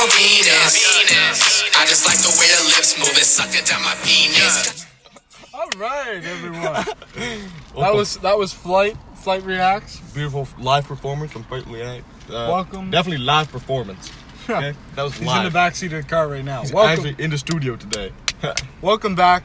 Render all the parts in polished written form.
on Venus. I just like the way her lips move and suck it down my penis. All right, everyone. that was Flight Reacts. Beautiful live performance from Flight Reacts. Welcome. Definitely live performance. Okay, that was He's live. in the backseat of the car right now. He's Welcome. actually in the studio today. Welcome back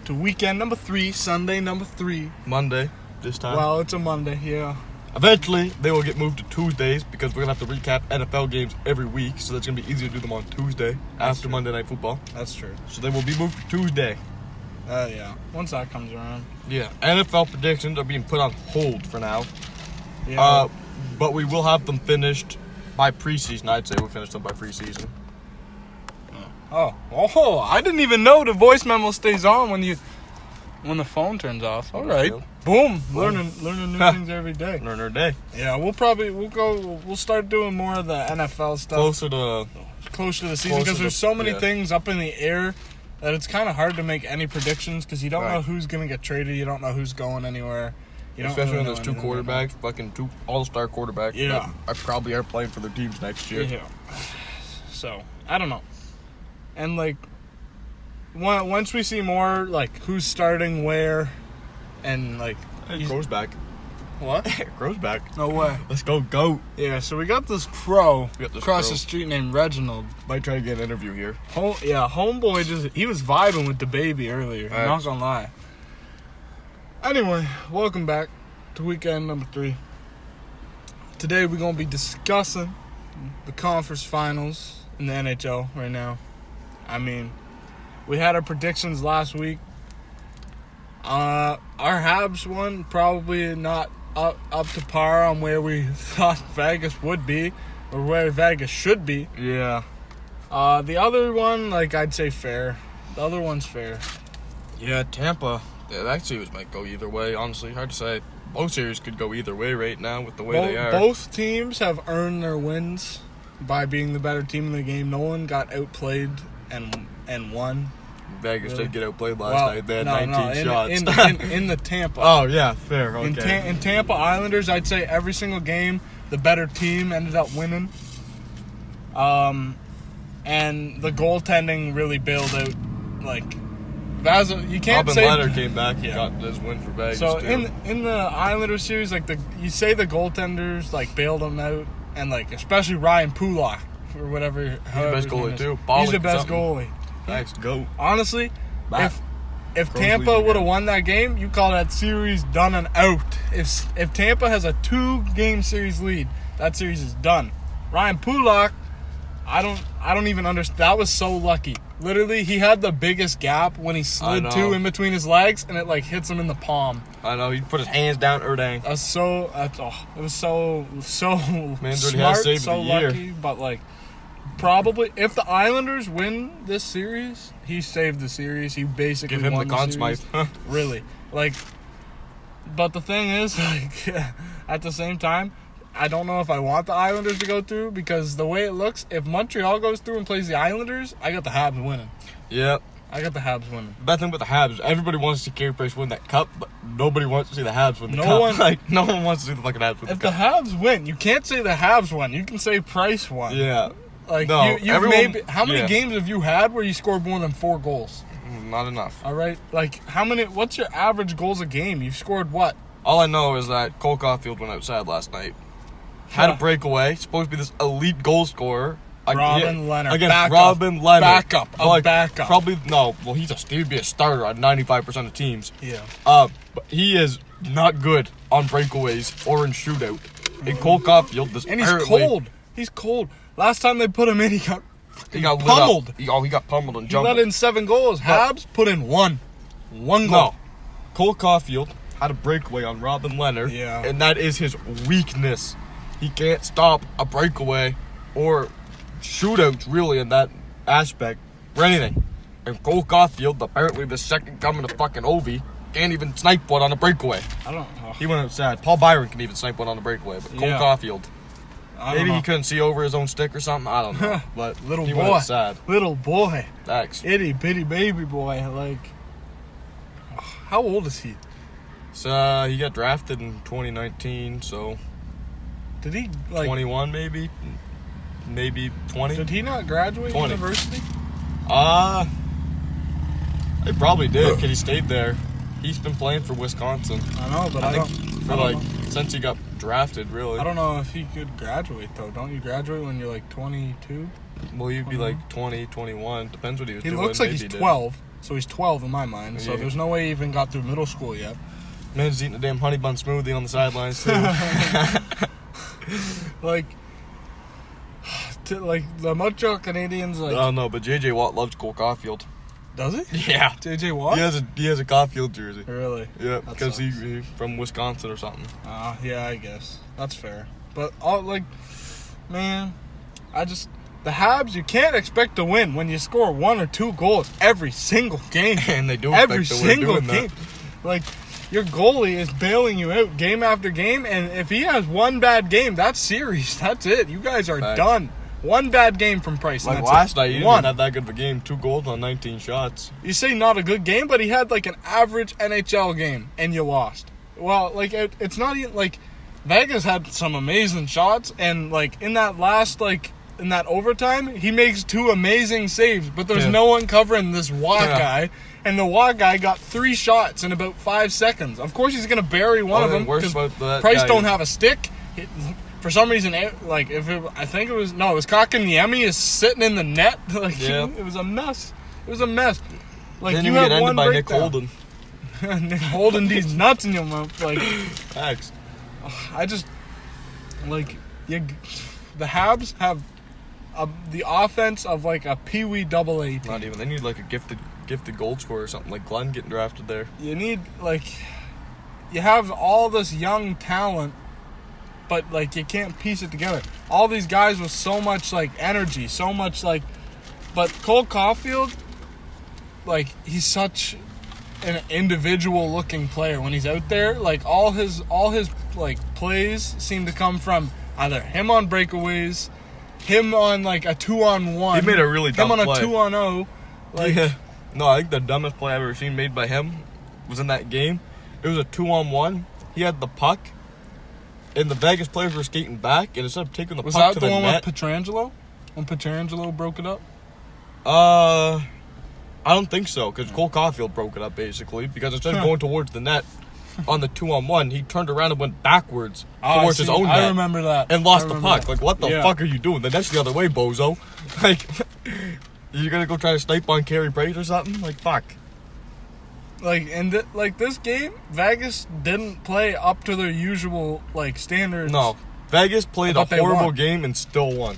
to weekend number 3, Sunday number 3. Monday, this time. Well, it's a Monday, yeah. Eventually, they will get moved to Tuesdays because we're going to have to recap NFL games every week. So that's going to be easier to do them on Tuesday after Monday Night Football. That's true. So they will be moved to Tuesday. Yeah. Once that comes around. Yeah. NFL predictions are being put on hold for now. Yeah. But we will have them finished by preseason. I'd say we'll finish them by preseason. Oh! I didn't even know the voice memo stays on when the phone turns off. All right. Boom. Learning new things every day. Learn our day. Yeah, we'll start doing more of the NFL stuff Closer to the season because there's so many things up in the air that it's kind of hard to make any predictions because you don't know who's going to get traded, you don't know who's going anywhere. Especially when there's two quarterbacks, fucking two all-star quarterbacks that probably are playing for their teams next year. Yeah. So, I don't know. And, once we see more, who's starting where, and, It grows back. What? It grows back. No way. Let's go, goat. Yeah, so we got this crow across the street named Reginald. Might try to get an interview here. Homeboy he was vibing with the baby earlier. I'm not gonna lie. Anyway, welcome back to weekend number 3. Today we're gonna be discussing the conference finals in the NHL right now. I mean, we had our predictions last week. Our Habs won, probably not up to par on where we thought Vegas would be or where Vegas should be. Yeah. The other one, I'd say fair. The other one's fair. Yeah, Tampa. Yeah, that series might go either way, honestly. Hard to say. Both series could go either way right now with the way they are. Both teams have earned their wins by being the better team in the game. No one got outplayed and won. Vegas did get outplayed last night. They had 19 shots. In the Tampa. Oh, yeah, fair. Okay. In Tampa Islanders, I'd say every single game, the better team ended up winning. And the goaltending really bailed out, you can't Robin say Leonard came back and got his win for Vegas. So too. in the Islanders series, you say the goaltenders bailed them out, and especially Ryan Pulak or whatever. He's the best goalie too. He's the best goalie. Thanks, go. Honestly, if Tampa would have won that game, you call that series done and out. If Tampa has a 2-game series lead, that series is done. Ryan Pulak, I don't even understand. That was so lucky. Literally, he had the biggest gap when he slid 2 in between his legs, and it hits him in the palm. I know, he put his hands down Erdang. It was so Man's smart, so lucky, but probably if the Islanders win this series, he saved the series. He basically give him won the Conn Smythe. Really, but the thing is, at the same time, I don't know if I want the Islanders to go through because the way it looks, if Montreal goes through and plays the Islanders, I got the Habs winning. Yep. I got the Habs winning. The bad thing with the Habs, everybody wants to see Carey Price win that cup, but nobody wants to see the Habs win the cup. No one wants to see the fucking Habs win the cup. If the Habs win, you can't say the Habs won. You can say Price won. Yeah. No, how many games have you had where you scored more than 4 goals? Not enough. All right. What's your average goals a game? You've scored what? All I know is that Cole Caulfield went outside last night. Had a breakaway. Supposed to be this elite goal scorer. Robin Leonard. Against Robin Leonard. Backup. Probably, no. Well, he'd be a starter on 95% of teams. Yeah. But he is not good on breakaways or in shootout. And Cole Caulfield, and he's cold. He's cold. Last time they put him in, he got pummeled. He got pummeled and He jumped. let in 7 goals. Habs put in 1. 1 goal. No. Cole Caulfield had a breakaway on Robin Leonard. Yeah. And that is his weakness. He can't stop a breakaway or shootouts, really, in that aspect, or anything. And Cole Caulfield, apparently the second coming of fucking Ovi, can't even snipe one on a breakaway. I don't know. He went outside. Paul Byron can even snipe one on a breakaway, but Cole Caulfield, maybe he couldn't see over his own stick or something. I don't know. But he went outside. Little boy. Thanks. Itty bitty baby boy. How old is he? So he got drafted in 2019, so did he 21 maybe? maybe 20. Did he not graduate 20. university? He probably did, because he stayed there. He's been playing for Wisconsin. I know, but I think don't. since he got drafted, really. I don't know if he could graduate, though. Don't you graduate when you're like 22? Well, he'd be like 20, 21. Depends what he was doing. He looks like he's Maybe 12, so he's 12 in my mind. So Yeah. there's no way he even got through middle school yet. Man's eating a damn honey bun smoothie on the sidelines, too. Like the Montreal Canadiens, like... I don't know, but J.J. Watt loves Cole Caulfield. Does he? Yeah. J.J. Watt? He has a Caulfield jersey. Really? Yeah, That because sucks. he's from Wisconsin or something. Yeah, I guess. That's fair. But, man, the Habs, you can't expect to win when you score 1 or 2 goals every single game. And they do every expect to win single doing game. that. Like, your goalie is bailing you out game after game, and if he has one bad game, that's series. That's it. You guys are Thanks. done. One bad game from Price. Like and last that's it. night, he One. didn't have that good of a game. 2 goals on 19 shots. You say not a good game, but he had like an average NHL game, and you lost. Well, like it's not even like Vegas had some amazing shots, and like in that overtime, he makes 2 amazing saves, but there's no one covering this Watt guy, and the Watt guy got 3 shots in about 5 seconds. Of course, he's gonna bury one of them because Price don't have a stick. For some reason, it was Kotkaniemi is sitting in the net. It was a mess. It was a mess. Like Didn't you even have get one ended by Nick breakdown. Holden. Nick Holden these nuts in your mouth. Like Thanks. I just like the Habs have the offense of like a Pee Wee AA team. Not even. They need like a gifted gold scorer or something, like Glen getting drafted there. You need you have all this young talent, but like you can't piece it together. All these guys with so much like energy, so much like, but Cole Caulfield, like he's such an individual looking player when he's out there. Like all his like plays seem to come from either him on breakaways, him on like a 2-on-1. He made a really dumb him on play. a 2-on-0. Like Yeah. No, I think the dumbest play I've ever seen made by him was in that game. It was a 2-on-1. He had the puck, and the Vegas players were skating back, and instead of taking the was puck that to the the one net, with Pietrangelo? When Pietrangelo broke it up? I don't think so, because Cole Caulfield broke it up, basically, because instead of going towards the net on the 2-on-1, he turned around and went backwards towards his own net. I remember that. And lost the puck. Like, what the Yeah. fuck are you doing? The net's the other way, bozo. Like, you gonna go try to snipe on Carey Price or something? Like, fuck. Like, and this game, Vegas didn't play up to their usual, like, standards. No. Vegas played a But they horrible won. game and still won.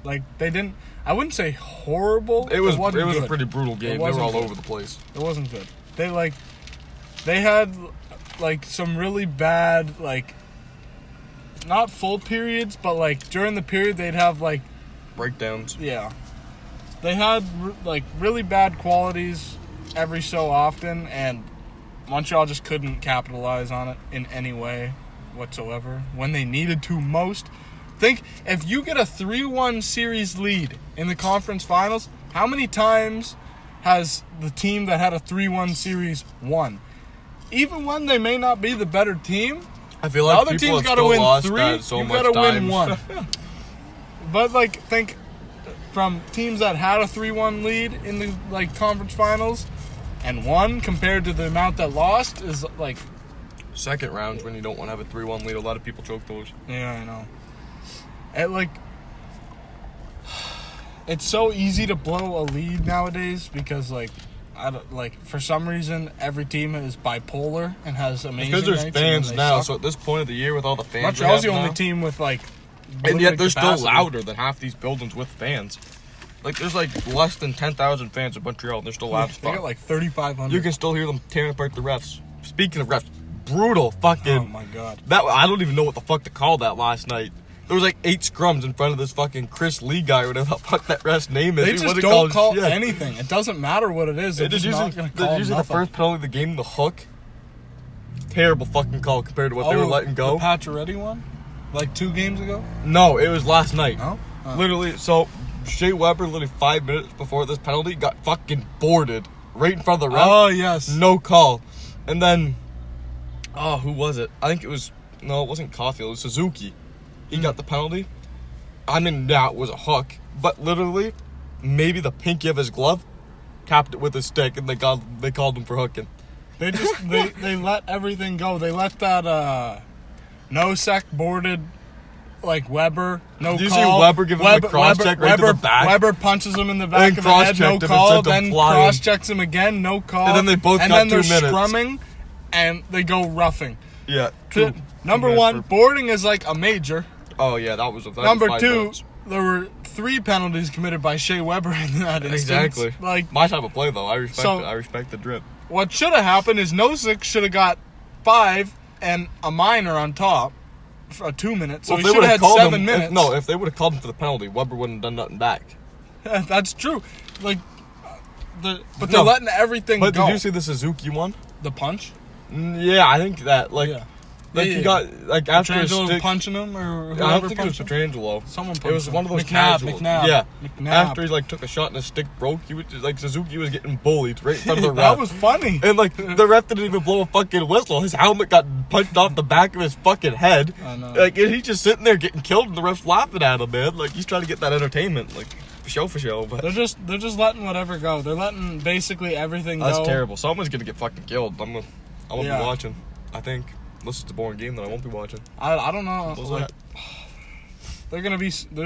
Like, they didn't, I wouldn't say horrible. It was wasn't a good. pretty brutal game. They were wasn't all good. over the place. It wasn't good. They had, like, some really bad, like, not full periods, but, like, during the period, they'd have, like, Breakdowns. yeah. They had, like, really bad qualities every so often, and Montreal just couldn't capitalize on it in any way whatsoever when they needed to most. Think, if you get a 3-1 series lead in the conference finals, how many times has the team that had a 3-1 series won? Even when they may not be the better team, I feel the like other people team's have got to still win lost 3, that so you much got to win times. 1. But, like, think from teams that had a 3-1 lead in the, like, conference finals and won compared to the amount that lost is, like... Second rounds when you don't want to have a 3-1 lead. A lot of people choke those. Yeah, I know. It's so easy to blow a lead nowadays because, like, for some reason, every team is bipolar and has amazing Because there's nights and then fans they now, suck. so at this point of the year with all the fans Montreal's we the have only now, team with, like... and yet limited they're still capacity. louder than half these buildings with fans. Like, there's like less than 10,000 fans in Montreal, and they're still loud as They fuck. got, like, 3,500. You can still hear them tearing apart the refs. Speaking of refs, brutal fucking... Oh, my God. I don't even know what the fuck to call that last night. There was like 8 scrums in front of this fucking Chris Lee guy, or whatever the fuck that ref's name is. They He just wasn't don't calling call shit. anything. It doesn't matter what it is. They're They're just using, not going to they're call using the nothing. first penalty of the game, the hook. Terrible fucking call compared to what they were letting go. The Pacioretty one? Like 2 games ago? No, it was last night. No? Oh. Literally, so Shea Weber, literally 5 minutes before this penalty, got fucking boarded right in front of the ref. Oh, yes. No call. And then, who was it? I think it was, no, it wasn't Caulfield, it was Suzuki. He got the penalty. I mean, yeah, it was a hook, but literally, maybe the pinky of his glove tapped it with a stick, and they called him for hooking. They just they let everything go. They let that no-sec boarded like Weber no Did you call. see Weber give him a cross check right to the back? Weber punches him in the back And of the head, no cross-checked him and call. sent him Then flying. cross checks him again, no call. And then they both and got then 2 they're minutes. scrumming, and they go roughing. Yeah. Number one, boarding is like a major. Oh yeah, that was Number 5 two, minutes. there were 3 penalties committed by Shea Weber in that instance. Exactly. Like, My type of play though. I respect So- it. I respect the drip. what should have happened is Nosek should have got 5 and a minor on top for 2 minutes. So Well, he should have had 7 minutes. If they would have called him for the penalty, Weber wouldn't have done nothing back. That's true. Like, but they're No. letting everything But go. did you see the Suzuki one? The punch? Yeah, I think that Yeah. Like Yeah, he yeah. got like after his Petrangelo stick. punching him, or I whoever don't think it was punched him? Petrangelo. Someone It was punched one him. of those McNabb, casuals. McNabb. Yeah. McNabb. After he like took a shot and his stick broke, he was just, like Suzuki was getting bullied right in front of the ref. That was funny. And like the ref didn't even blow a fucking whistle. His helmet got punched off the back of his fucking head. I know. Like and he's just sitting there getting killed, and the ref's laughing at him, man. Like he's trying to get that entertainment, like for show. But They're just letting whatever go. They're letting basically everything that's go. terrible. Someone's gonna get fucking killed. I won't Yeah. be watching. I think. Unless it's a boring game that I won't be watching. I don't know. What's Like, that? there's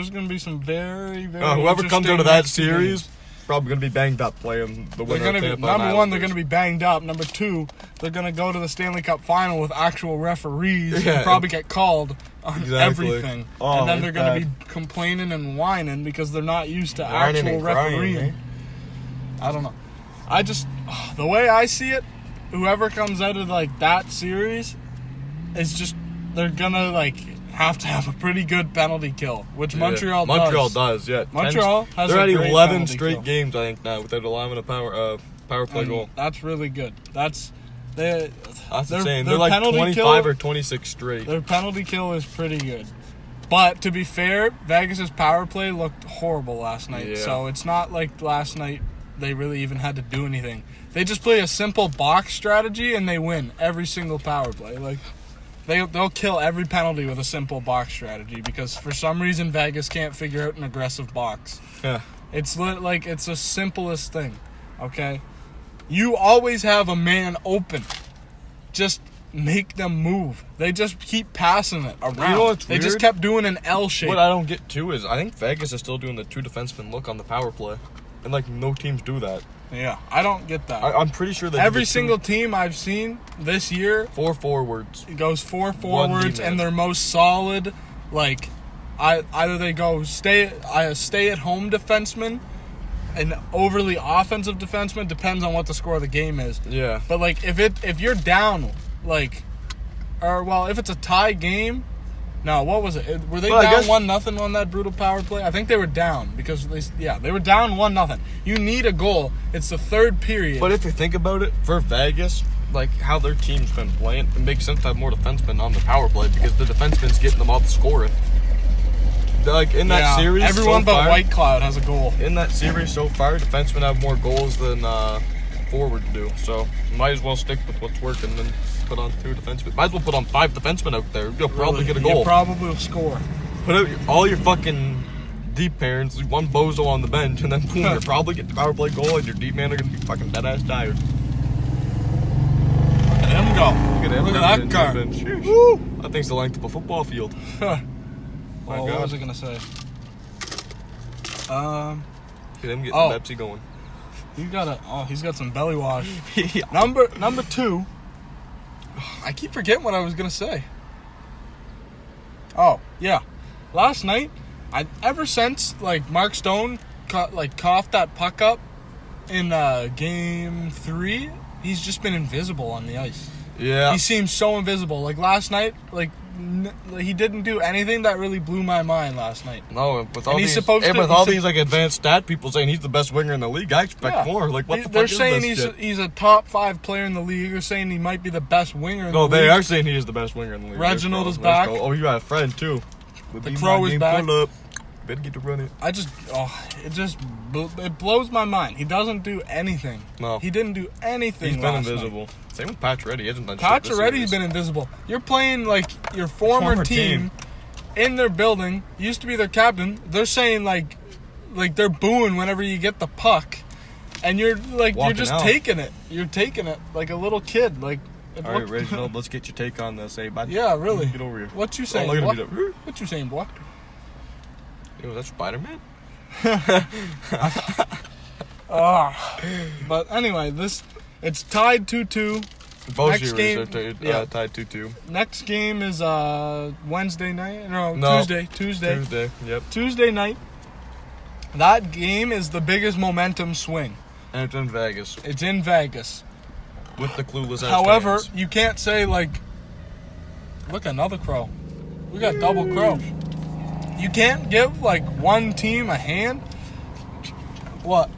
gonna be some very Whoever comes interesting out of that next series, games. probably gonna be banged up playing the They're winner. gonna of be Tampa number and one. They're Islanders. gonna be banged up. Number two, they're gonna go to the Stanley Cup final with actual referees Yeah. and probably get called on Exactly. everything. Oh, and then they're gonna bad. be complaining and whining because they're not used to Whining actual and crying, refereeing. eh? I don't know. I just the way I see it, whoever comes out of like that series is just they're gonna like have to have a pretty good penalty kill, which Montreal does. Montreal does, yeah. Montreal has They're a at great 11 penalty straight kill. games, I think, now without allowing a power play And goal. that's really good. That's That's their- insane. their They're like penalty 25 kill- or 26 straight. Their penalty kill is pretty good. But to be fair, Vegas' power play looked horrible last night. Yeah. So it's not like last night they really even had to do anything. They just play a simple box strategy and they win every single power play. Like they'll kill every penalty with a simple box strategy because for some reason Vegas can't figure out an aggressive box. Yeah. It's it's the simplest thing. Okay? You always have a man open. Just make them move. They just keep passing it around. You know what's they just weird? kept doing an L shape. What I don't get too is I think Vegas is still doing the 2 defenseman look on the power play. And like no teams do that. Yeah, I don't get that. I'm pretty sure that Every single team I've seen this year 4 forwards. goes 4 forwards D-man. and their most solid, like, either they go stay at home defenseman, an overly offensive defenseman, depends on what the score of the game is. Yeah. But like if you're down, like, if it's a tie game. No, what was it? Were they Well, I down guess- 1-0 on that brutal power play? I think they were down because they were down 1-0. You need a goal. It's the third period. But if you think about it, for Vegas, like how their team's been playing, it makes sense to have more defensemen on the power play because the defenseman's getting them off scoring. Like in that series, everyone so but far, White Cloud has a goal. in that series so far, defensemen have more goals than forwards do. So you might as well stick with what's working and put on 2 defensemen. Might as well put on 5 defensemen out there. You'll probably get a goal. You probably will score. Put out all your fucking deep parents, 1 bozo on the bench, and then boom, you're probably getting the power play goal, and your deep man are gonna be fucking dead ass tired. Look at him go. Look at that car. Woo! That thing's the length of a football field. What God. was I gonna say? Look at him getting Oh. Pepsi going. He's got some belly wash. Yeah. Number 2. I keep forgetting what I was gonna say. Oh yeah, last night, ever since like Mark Stone coughed that puck up in game 3, he's just been invisible on the ice. Yeah. He seems so invisible. Like last night, he didn't do anything that really blew my mind last night. No, with all And he's these, supposed and to- with all he's these like advanced stat people saying he's the best winger in the league, I expect more. Like what the fuck They're is saying this shit? he's a top 5 player in the league. They're saying he might be the best winger in No, the league. they are saying he is the best winger in the league. Reginald Let's is go. Let's back. go. Oh, you got a friend too. The Crow is back. Pull up. Better get to run it. It blows my mind. He doesn't do anything. No. He didn't do anything. He's been last invisible. Same with Pacioretty. He hasn't done shit this Pacioretty's series. been invisible. You're playing like your former team, in their building, used to be their captain. They're saying like they're booing whenever you get the puck, and you're like Walking you're just out. taking it. You're taking it like a little kid. Like, All right, Reginald, let's get your take on this, bud. Yeah, really. Get over here. What you saying? look at What? me. What you saying, boy? Yo, that's Spider-Man? But anyway, it's tied 2-2. Both Next series game- are tied 2-2. Next game is Wednesday night. No, No. Tuesday. Yep. Tuesday night. That game is the biggest momentum swing. And it's in Vegas It's in Vegas. with the clueless ass However, fans. you can't say like, look, another crow. We got double crows. You can't give like one team a hand. What?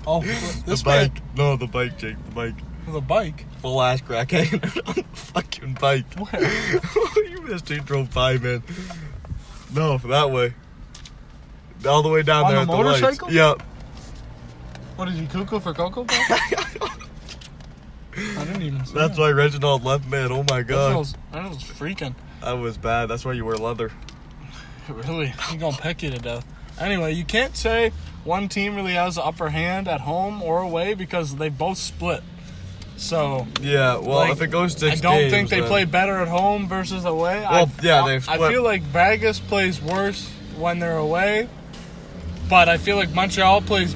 Oh, this the bike. No, the bike, Jake. The bike. the bike. Full ass crack hanging out on the fucking bike. Where? You missed it, drove by, man. No, that way. All the way down On there the at the lights. motorcycle? Yep. What is he, cuckoo for Cocoa Puff? I didn't even see That's that. why Reginald left, man. Oh my god. That was freaking. That was bad. That's why you wear leather. Really, he gonna peck you to death. Anyway, you can't say one team really has the upper hand at home or away because they both split. So Yeah, well, like, if it goes 6 I don't games, think they then- play better at home versus away. Well, yeah, they I split. feel like Vegas plays worse when they're away, but I feel like Montreal plays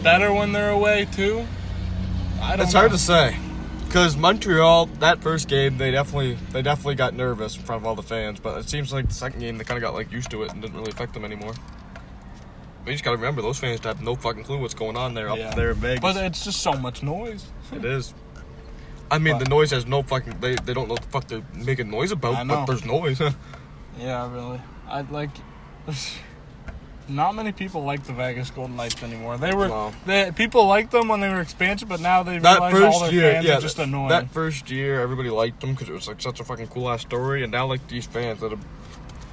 better when they're away too. I don't It's know. hard to say. Because Montreal, that first game, they definitely got nervous in front of all the fans. But it seems like the second game, they kind of got like used to it and didn't really affect them anymore. But you just gotta remember, those fans have no fucking clue what's going on there up Yeah. there in Vegas. But it's just so much noise. It is. I mean, But- the noise has no fucking. They don't know what the fuck they're making noise I about, know. but there's noise. Yeah, really. I'd like. Not many people like the Vegas Golden Knights anymore. No. People liked them when they were expansion, but now they That realize all first their year, fans yeah, are just annoying. that first year, everybody liked them because it was like such a fucking cool ass story. And now, like these fans that have,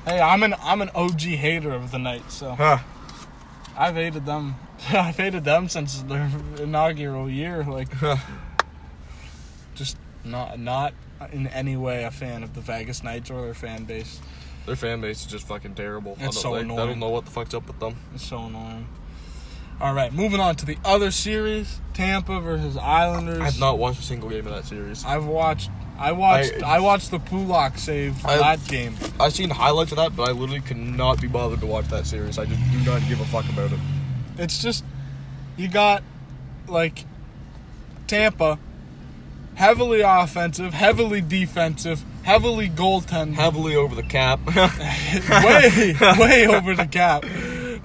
Hey, I'm an OG hater of the Knights, so I've hated them. I've hated them since their inaugural year. Like, just not in any way a fan of the Vegas Knights or their fan base. their fan base is just fucking terrible. It's so They annoying. don't know what the fuck's up with them. It's so annoying. All right, moving on to the other series, Tampa versus Islanders. I've not watched a single game of that series. I watched the Pulak save for that game. I've seen highlights of that, but I literally could not be bothered to watch that series. I just do not give a fuck about it. It's just, you got like Tampa, heavily offensive, heavily defensive, heavily goaltending, Heavily over the cap. way over the cap,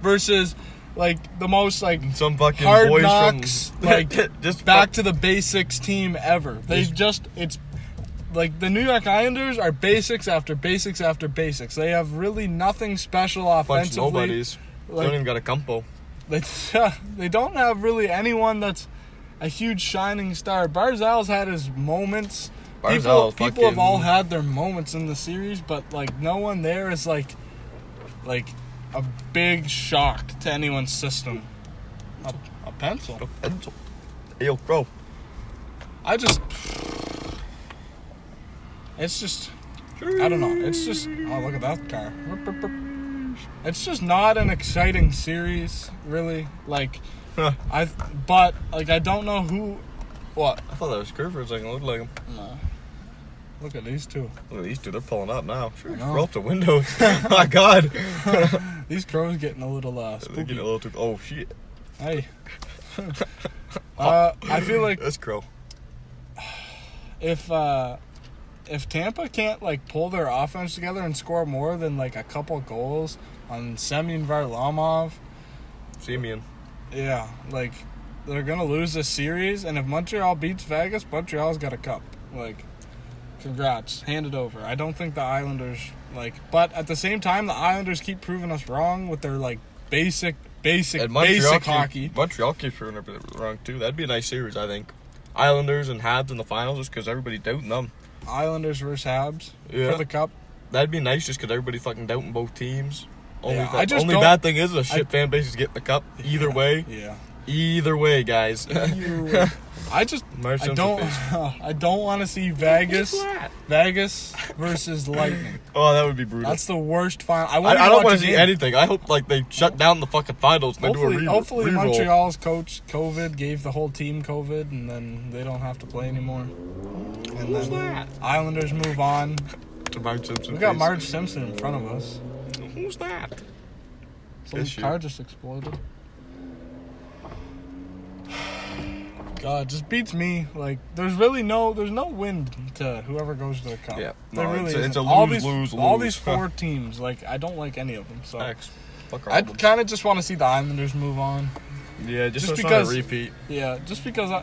versus like the most like Some fucking hard boys knocks, from like just back to the basics team ever. It's like the New York Islanders are basics after basics after basics. They have really nothing special bunch of offensively. nobodies. They Like- don't even got a compo. They don't have really anyone that's a huge shining star. Barzal's had his moments. Barzal's People fucking- have all had their moments in the series, but like no one there is like a big shock to anyone's system. A pencil. A pencil. Yo, bro. It's just, I don't know. It's just, oh, look at that car. It's just not an exciting series, really. Like, I don't know who, what? I thought that was Kerr for a second. Looked like him. No. Look at these two. Look at these two. They're pulling up now. Sure. know. Roll up the windows. My God. These crows getting a little They're spooky. getting a little too. Oh shit. Hey. I feel like That's crow. if Tampa can't like pull their offense together and score more than like a couple goals on Semyon Varlamov, Simeon. yeah, like they're gonna lose this series. And if Montreal beats Vegas, Montreal's got a cup. Like, congrats, hand it over. I don't think the Islanders but at the same time, the Islanders keep proving us wrong with their like basic hockey. Montreal keeps proving everything wrong too. That'd be a nice series, I think. Islanders and Habs in the finals, just because everybody's doubting them. Islanders versus Habs Yeah. for the cup. That'd be nice, just because everybody's fucking doubting both teams. Only Yeah, I just only don't- bad thing is the shit fan base is getting the cup either way. Yeah. Either way, guys. I March don't Simpson I don't want to see Vegas versus Lightning. Oh, that would be brutal. That's the worst final. I don't want to see anything. I hope like they shut down the fucking finals and Hopefully reroll. Montreal's coach COVID gave the whole team COVID, and then they don't have to play anymore. And Who's then that? Islanders move on. To March Simpson. We got Marge Simpson in front of us. Who's that? Some Issue. car just exploded. God, just beats me. Like, there's no wind to whoever goes to the cup. Yeah, there no, really it's isn't. a all lose. these four teams, like, I don't like any of them. So Facts. Fuck all I of them. kind of just want to see the Islanders move on. Yeah, just because because a repeat. Yeah, just because I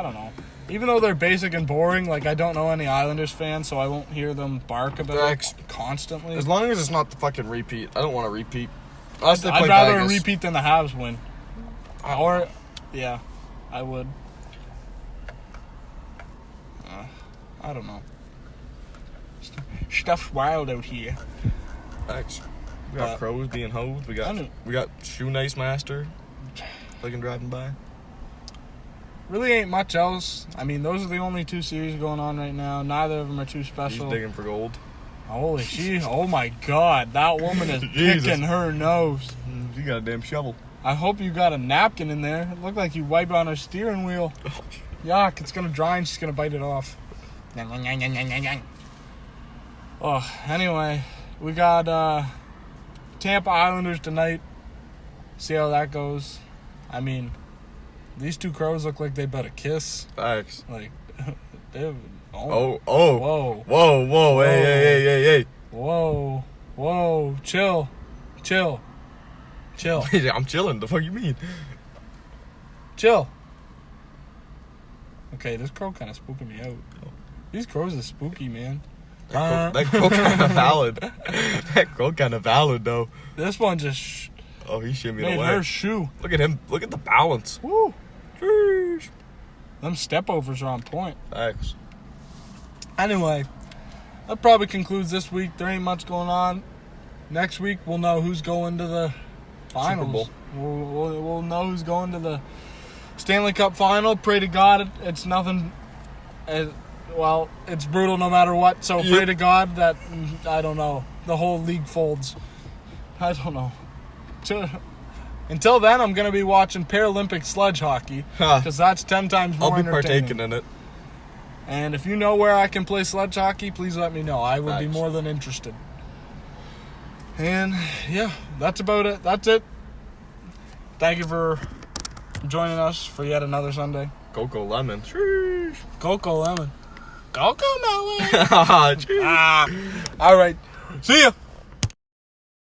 don't know. Even though they're basic and boring, like, I don't know any Islanders fans, so I won't hear them bark about it constantly. As long as it's not the fucking repeat. I don't want a repeat. Unless they I'd play rather Vegas. a repeat than the Habs win. Or, yeah, I would. I don't know. Stuff's wild out here. Facts. We got crows being hoed. We got Shoe Nice Master. Fucking driving by. Really ain't much else. I mean, those are the only two series going on right now. Neither of them are too special. He's digging for gold. Holy shit. Oh my god. That woman is Jesus. picking her nose. You got a damn shovel. I hope you got a napkin in there. It looked like you wiped on her steering wheel. Yuck. It's going to dry and she's going to bite it off. Oh, anyway. We got Tampa Islanders tonight. See how that goes. I mean, these two crows look like they better kiss. Facts. Like, they. Oh. Whoa. Whoa. Hey. Whoa. Chill. I'm chilling. The fuck you mean? Chill. Okay, this crow kind of spooking me out. These crows are spooky, man. That crow kind of valid. That crow kind of valid, though. This one just Oh, he shimmied made away. her shoe. Look at him. Look at the balance. Woo. Sheesh. Them step-overs are on point. Facts. Anyway, that probably concludes this week. There ain't much going on. Next week, we'll know who's going to the finals. We'll know who's going to the Stanley Cup final. Pray to God it's nothing. Well, it's brutal no matter what. So pray to God that, I don't know, the whole league folds. I don't know. Until then, I'm going to be watching Paralympic sledge hockey because that's 10 times more I'll be entertaining. partaking in it. And if you know where I can play sledge hockey, please let me know. I would be Facts. more than interested. And, yeah, that's about it. That's it. Thank you for joining us for yet another Sunday. Coco Lemon. Sheesh. Coco Lemon. Coco Melon. Cheers. All right. See ya.